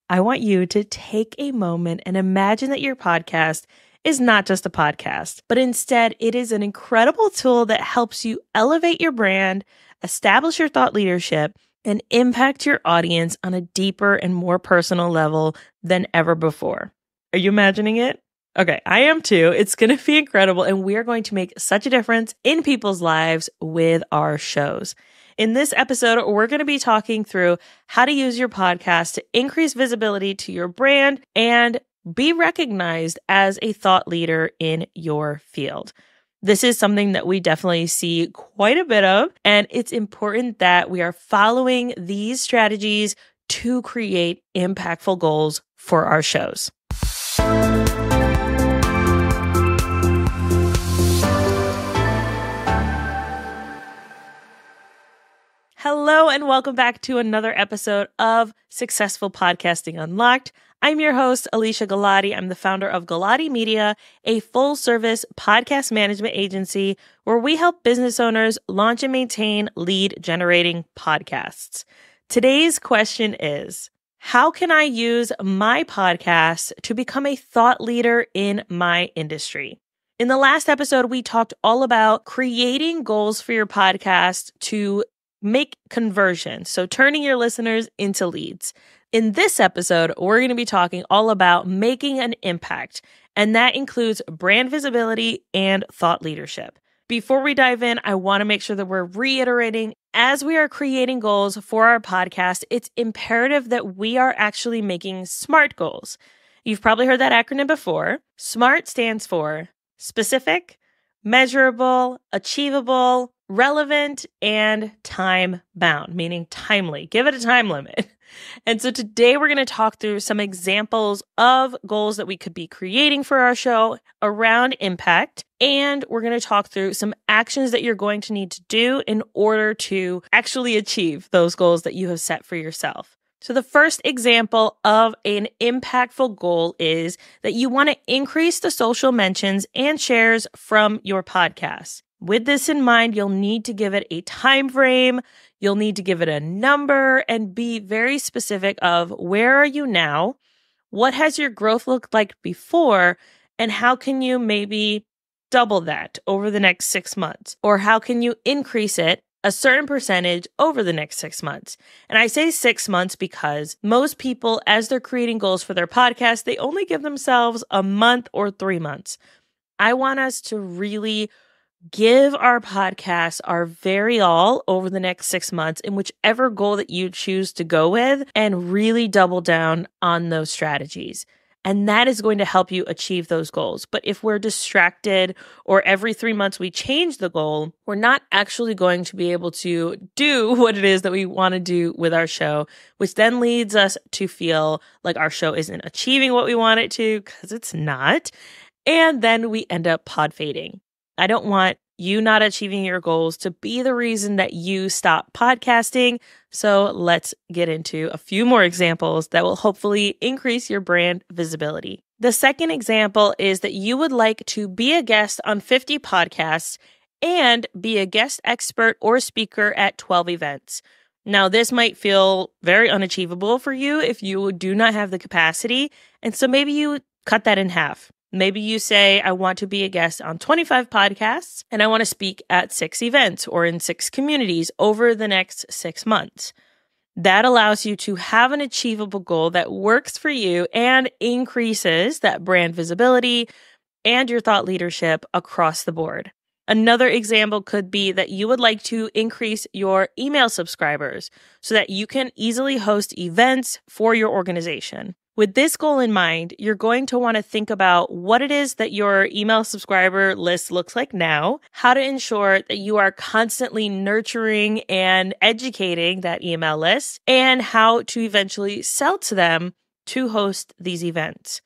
I want you to take a moment and imagine that your podcast is not just a podcast, but instead it is an incredible tool that helps you elevate your brand, establish your thought leadership, and impact your audience on a deeper and more personal level than ever before. Are you imagining it? Okay, I am too. It's going to be incredible, and we are going to make such a difference in people's lives with our shows. In this episode, we're going to be talking through how to use your podcast to increase visibility to your brand and be recognized as a thought leader in your field. This is something that we definitely see quite a bit of, and it's important that we are following these strategies to create impactful goals for our shows. Hello, and welcome back to another episode of Successful Podcasting Unlocked. I'm your host, Alicia Galati. I'm the founder of Galati Media, a full-service podcast management agency where we help business owners launch and maintain lead-generating podcasts. Today's question is, how can I use my podcast to become a thought leader in my industry? In the last episode, we talked all about creating goals for your podcast to make conversion, so turning your listeners into leads. In this episode, we're going to be talking all about making an impact, and that includes brand visibility and thought leadership. Before we dive in, I want to make sure that we're reiterating, as we are creating goals for our podcast, it's imperative that we are actually making SMART goals. You've probably heard that acronym before. SMART stands for specific, measurable, achievable, relevant, and time-bound, meaning timely. Give it a time limit. And so today we're going to talk through some examples of goals that we could be creating for our show around impact. And we're going to talk through some actions that you're going to need to do in order to actually achieve those goals that you have set for yourself. So the first example of an impactful goal is that you want to increase the social mentions and shares from your podcast. With this in mind, you'll need to give it a time frame, you'll need to give it a number, and be very specific of where are you now, what has your growth looked like before, and how can you maybe double that over the next 6 months, or how can you increase it a certain percentage over the next 6 months. And I say 6 months because most people, as they're creating goals for their podcast, they only give themselves a month or 3 months. I want us to really give our podcast our very all over the next 6 months in whichever goal that you choose to go with, and really double down on those strategies. And that is going to help you achieve those goals. But if we're distracted or every 3 months we change the goal, we're not actually going to be able to do what it is that we want to do with our show, which then leads us to feel like our show isn't achieving what we want it to, because it's not. And then we end up pod fading. I don't want you not achieving your goals to be the reason that you stop podcasting. So let's get into a few more examples that will hopefully increase your brand visibility. The second example is that you would like to be a guest on 50 podcasts and be a guest expert or speaker at 12 events. Now, this might feel very unachievable for you if you do not have the capacity. And so maybe you cut that in half. Maybe you say, I want to be a guest on 25 podcasts and I want to speak at 6 events or in 6 communities over the next 6 months. That allows you to have an achievable goal that works for you and increases that brand visibility and your thought leadership across the board. Another example could be that you would like to increase your email subscribers so that you can easily host events for your organization. With this goal in mind, you're going to want to think about what it is that your email subscriber list looks like now, how to ensure that you are constantly nurturing and educating that email list, and how to eventually sell to them to host these events.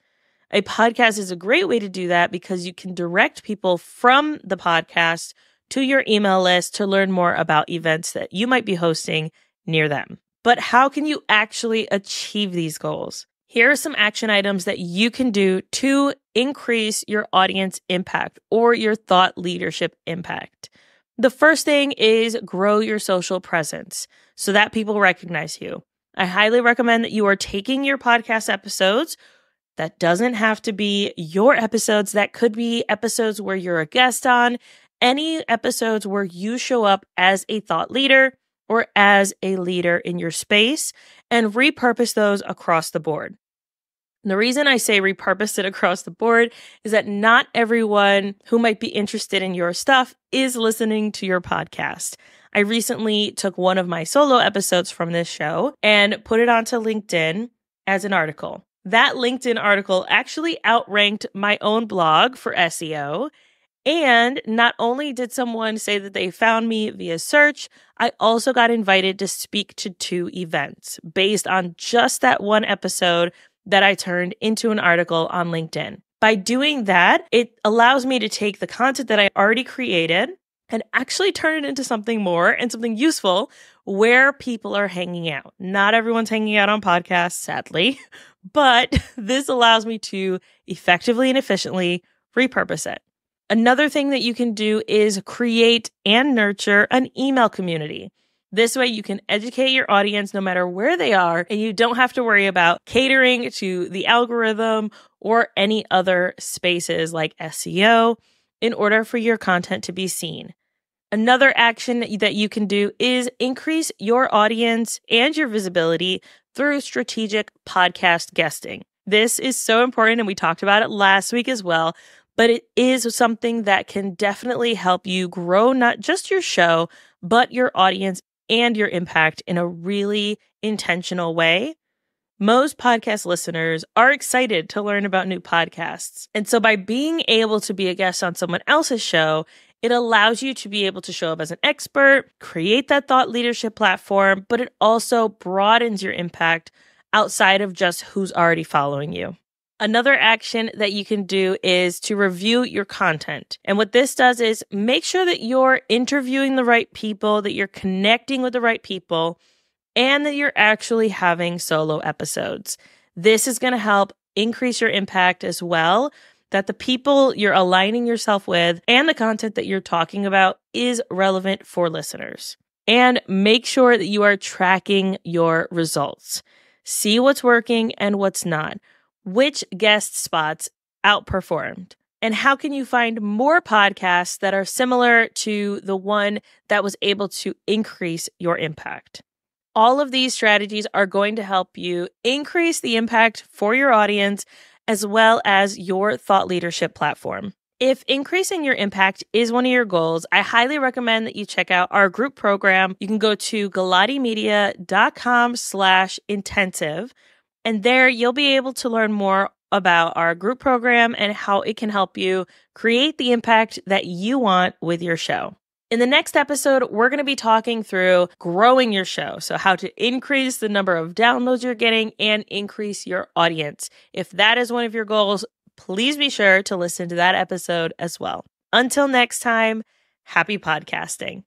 A podcast is a great way to do that because you can direct people from the podcast to your email list to learn more about events that you might be hosting near them. But how can you actually achieve these goals? Here are some action items that you can do to increase your audience impact or your thought leadership impact. The first thing is grow your social presence so that people recognize you. I highly recommend that you are taking your podcast episodes. That doesn't have to be your episodes. That could be episodes where you're a guest on, any episodes where you show up as a thought leader or as a leader in your space, and repurpose those across the board. And the reason I say repurpose it across the board is that not everyone who might be interested in your stuff is listening to your podcast. I recently took one of my solo episodes from this show and put it onto LinkedIn as an article. That LinkedIn article actually outranked my own blog for SEO. And not only did someone say that they found me via search, I also got invited to speak to 2 events based on just that one episode that I turned into an article on LinkedIn. By doing that, it allows me to take the content that I already created and actually turn it into something more and something useful where people are hanging out. Not everyone's hanging out on podcasts, sadly, but this allows me to effectively and efficiently repurpose it. Another thing that you can do is create and nurture an email community. This way you can educate your audience no matter where they are, and you don't have to worry about catering to the algorithm or any other spaces like SEO in order for your content to be seen. Another action that you can do is increase your audience and your visibility through strategic podcast guesting. This is so important, and we talked about it last week as well, but it is something that can definitely help you grow not just your show, but your audience and your impact in a really intentional way. Most podcast listeners are excited to learn about new podcasts. And so by being able to be a guest on someone else's show, it allows you to be able to show up as an expert, create that thought leadership platform, but it also broadens your impact outside of just who's already following you. Another action that you can do is to review your content. And what this does is make sure that you're interviewing the right people, that you're connecting with the right people, and that you're actually having solo episodes. This is going to help increase your impact as well, that the people you're aligning yourself with and the content that you're talking about is relevant for listeners. And make sure that you are tracking your results. See what's working and what's not. Which guest spots outperformed? And how can you find more podcasts that are similar to the one that was able to increase your impact? All of these strategies are going to help you increase the impact for your audience as well as your thought leadership platform. If increasing your impact is one of your goals, I highly recommend that you check out our group program. You can go to galatimedia.com/intensive. And there you'll be able to learn more about our group program and how it can help you create the impact that you want with your show. In the next episode, we're going to be talking through growing your show. So how to increase the number of downloads you're getting and increase your audience. If that is one of your goals, please be sure to listen to that episode as well. Until next time, happy podcasting.